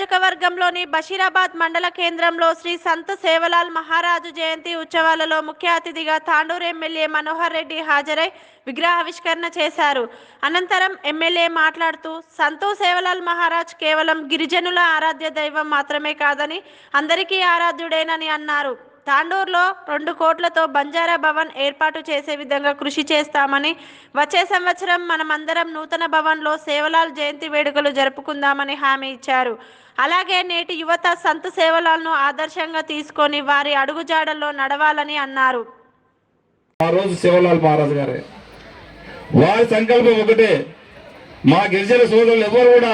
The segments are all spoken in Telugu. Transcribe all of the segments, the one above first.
నియోజకవర్గంలోని బషీరాబాద్ మండల కేంద్రంలో శ్రీ సంత్ సేవలాల్ మహారాజు జయంతి ఉత్సవాలలో ముఖ్య అతిథిగా తాండూరు ఎమ్మెల్యే మనోహర్ రెడ్డి హాజరై విగ్రహావిష్కరణ చేశారు. అనంతరం ఎమ్మెల్యే మాట్లాడుతూ సంతు సేవలాల్ మహారాజ్ కేవలం గిరిజనుల ఆరాధ్య దైవం మాత్రమే కాదని అందరికీ ఆరాధ్యుడేనని అన్నారు. తాండూరులో 2 కోట్లతో బంజారా భవన్ ఏర్పాటు చేసే విధంగా కృషి చేస్తామని, వచ్చే సంవత్సరం మనమందరం నూతన భవన్లో సేవలాల్ జయంతి వేడుకలు జరుపుకుందామని హామీ ఇచ్చారు. అలాగే నేటి యువత సంత్ సేవలాల్ను ఆదర్శంగా తీసుకొని వారి అడుగుజాడల్లో నడవాలని అన్నారు. ఆ రోజు సేవలాల్ మహారాజ్ గారే వారి సంకల్పం ఒకటే, మా గిరిజన సోదరులు ఎవరు కూడా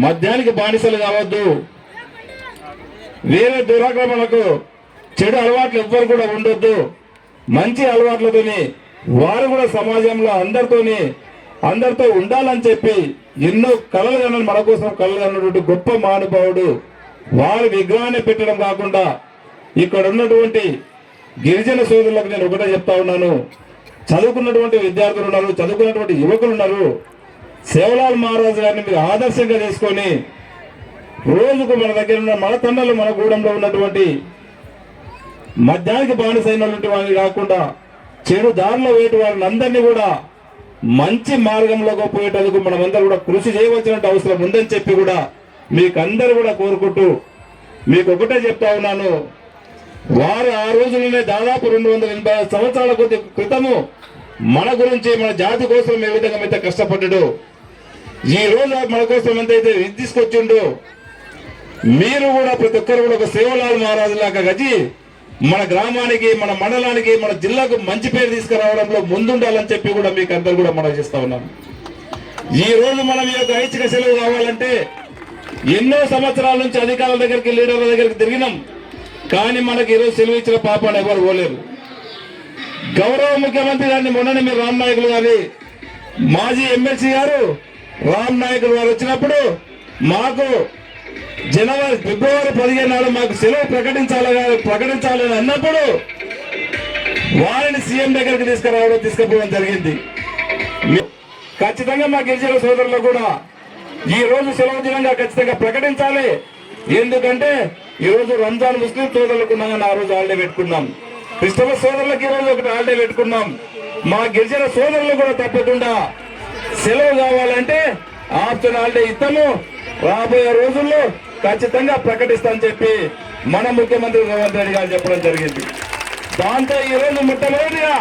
మద్యానికి బానిసలు కావద్దు, వేరే దురాక్రమణకు చెడు అలవాట్లు ఎవ్వరు కూడా ఉండొద్దు, మంచి అలవాట్లతోని వారు కూడా సమాజంలో అందరితో ఉండాలని చెప్పి ఎన్నో కళలు కన్నాడు. మన కోసం కళలు కన్నటువంటి గొప్ప మహానుభావుడు. వారి విగ్రహాన్ని పెట్టడం కాకుండా ఇక్కడ ఉన్నటువంటి గిరిజన సోదరులకు నేను ఒకటే చెప్తా ఉన్నాను, చదువుకున్నటువంటి విద్యార్థులు ఉన్నారు, చదువుకున్నటువంటి యువకులు ఉన్నారు. సేవలాల్ మహారాజు గారిని మీరు ఆదర్శంగా తీసుకొని రోజుకు మన దగ్గర ఉన్న మన తండ్రులు మన గూడెంలో ఉన్నటువంటి మద్యానికి బానిసైనటువంటి వాళ్ళని కాకుండా చెడు దారిలో వేటి వాళ్ళని అందరినీ కూడా మంచి మార్గంలోకి పోయేటందుకు మనమందరూ కూడా కృషి చేయవలసిన అవసరం ఉందని చెప్పి కూడా మీకు అందరూ కూడా కోరుకుంటూ మీకు ఒకటే చెప్తా ఉన్నాను, వారు ఆ రోజుల్లోనే దాదాపు 280 సంవత్సరాల క్రితము మన గురించి మన జాతి కోసం ఏ విధంగా అయితే కష్టపడ్డాడు, ఈ రోజు మన కోసం ఎంతైతే ఇది తీసుకొచ్చిండో మీరు కూడా ప్రతి ఒక్కరు కూడా ఒక సేవలాల్ మహారాజు లాగా గజి మన గ్రామానికి, మన మండలానికి, మన జిల్లాకు మంచి పేరు తీసుకురావడంలో ముందుండాలని చెప్పి కూడా మీకు అందరు కూడా మనం చేస్తా ఉన్నాం. ఈ రోజు మనం ఈ యొక్క ఐచ్ఛిక సెలవు కావాలంటే ఎన్నో సంవత్సరాల నుంచి అధికారుల దగ్గరికి, లీడర్ల దగ్గరికి తిరిగినాం, కానీ మనకి ఈరోజు సెలవు ఇచ్చిన పాపాన్ని ఎవరు పోలేరు. గౌరవ ముఖ్యమంత్రి గారిని మొన్ననే మీరు రామ్ నాయకులు గారి మాజీ ఎమ్మెల్సీ గారు రామ్ నాయకులు గారు వచ్చినప్పుడు మాకు ఫిబ్రవరి 15 నాడు మాకు సెలవు ప్రకటించాలని అన్నప్పుడు వారిని సీఎం దగ్గరికి తీసుకుపోవడం జరిగింది. ఖచ్చితంగా మా గిరిజన సోదరులు కూడా ఈ రోజు సెలవు దినంగా ఖచ్చితంగా ప్రకటించాలి. ఎందుకంటే ఈ రోజు రంజాన్ ముస్లిం సోదరులకు ఉన్నామని ఆ రోజు హాలిడే పెట్టుకున్నాం, క్రిస్టమస్ సోదరులకు ఈ రోజు ఒకటి హాలిడే పెట్టుకున్నాం. మా గిరిజన సోదరులు కూడా తప్పకుండా సెలవు కావాలంటే ఆప్షన్ హాలిడే ఇస్తాము, రాబోయే రోజుల్లో ఖచ్చితంగా ప్రకటిస్తామని చెప్పి మన ముఖ్యమంత్రి రేవంత్ రెడ్డి గారు చెప్పడం జరిగింది. దాంతో ఈ రోజు మొట్టమొదటిగా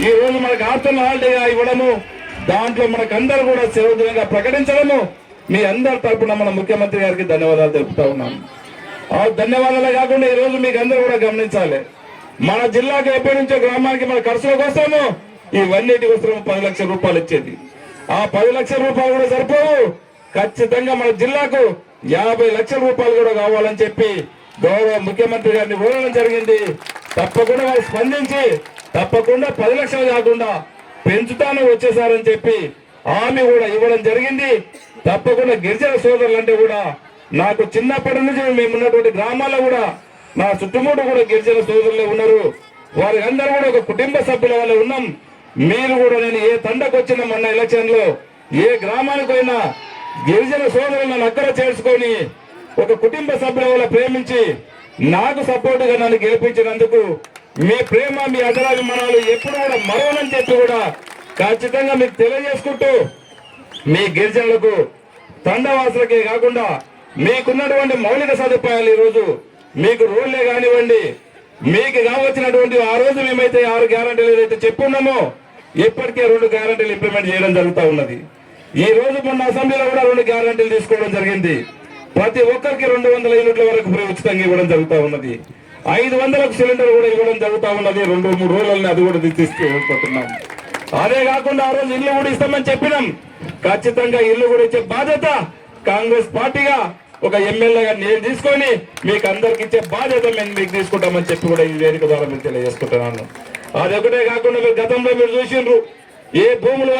ఈ రోజు మనకు ఆప్షన్ హాలిడేగా ఇవ్వడము, దాంట్లో మనకందరూ కూడా సెలవు దినంగా ప్రకటించడము మీ అందరి తరపున మన ముఖ్యమంత్రి గారికి ధన్యవాదాలు తెలుపుతా ఉన్నాను. ఆ ధన్యవాదాలే కాకుండా ఈ రోజు మీకు అందరూ కూడా గమనించాలి, మన జిల్లాకు ఎప్పటి నుంచో గ్రామానికి మన ఖర్చుల కోసము ఇవన్నిటి కోసం 10 లక్షల రూపాయలు ఇచ్చేది. ఆ 10 లక్షల రూపాయలు కూడా సరిపోవు, ఖచ్చితంగా మన జిల్లాకు 50 లక్షల రూపాయలు కూడా కావాలని చెప్పి గౌరవ ముఖ్యమంత్రి గారిని కోరడం జరిగింది. తప్పకుండా వారు స్పందించి తప్పకుండా 10 లక్షలు కాకుండా పెంచుతాను వచ్చేసారని చెప్పి హామీ కూడా ఇవ్వడం జరిగింది. తప్పకుండా గిరిజన సోదరులు అంటే కూడా నాకు చిన్నప్పటి నుంచి మేము ఉన్నటువంటి గ్రామాల్లో కూడా నా చుట్టుముట్టు కూడా గిరిజన సోదరులే ఉన్నారు. వారి అందరూ కూడా ఒక కుటుంబ సభ్యుల వల్ల ఉన్నాం. మీరు కూడా నేను ఏ తండకు వచ్చిన మొన్న ఎలక్షన్ లో ఏ గ్రామానికి పోయినా గిరిజన సోదరులను అక్కడ చేర్చుకొని ఒక కుటుంబ సభ్యుల వల్ల ప్రేమించి నాకు సపోర్ట్ గా నన్ను గెలిపించినందుకు మీ ప్రేమ, మీ అదరాభిమానాలు ఎప్పుడు కూడా మరవనని చెప్పి కూడా ఖచ్చితంగా మీకు తెలియజేసుకుంటూ మీ గిరిజనులకు, తండవాసులకే కాకుండా మీకున్నటువంటి మౌలిక సదుపాయాలు ఈ రోజు మీకు రోడ్లే కానివ్వండి, మీకు కావచ్చినటువంటి ఆ రోజు మేమైతే 6 గ్యారంటీలు ఏదైతే చెప్పున్నామో ఇప్పటికే 2 గ్యారంటీలు ఇంప్లిమెంట్ చేయడం జరుగుతూ ఉన్నది. ఈ రోజు మొన్న అసెంబ్లీలో కూడా 2 గ్యారంటీలు తీసుకోవడం జరిగింది. ప్రతి ఒక్కరికి 200 యూనిట్ల వరకు ఫ్రీ ఉచితంగా ఇవ్వడం జరుగుతూ ఉన్నది. 500లకు సిలిండర్ కూడా ఇవ్వడం జరుగుతూ ఉన్నది. 2-3 రోజులని అది కూడా తీసుకుంటున్నాం. అదే కాకుండా ఆ రోజు ఇల్లు కూడా ఇస్తామని చెప్పినాం. ఖచ్చితంగా ఇల్లు కూడా ఇచ్చే బాధ్యత కాంగ్రెస్ పార్టీగా ఒక ఎమ్మెల్యేగా నేను తీసుకొని మీకు అందరికి ఇచ్చే బాధ్యత మేము మీకు తీసుకుంటామని చెప్పి కూడా ఈ వేదిక ద్వారా మీకు తెలియజేసుకుంటున్నాను. అదొకటే కాకుండా మీరు గతంలో మీరు చూసిండ్రు ఏ భూములు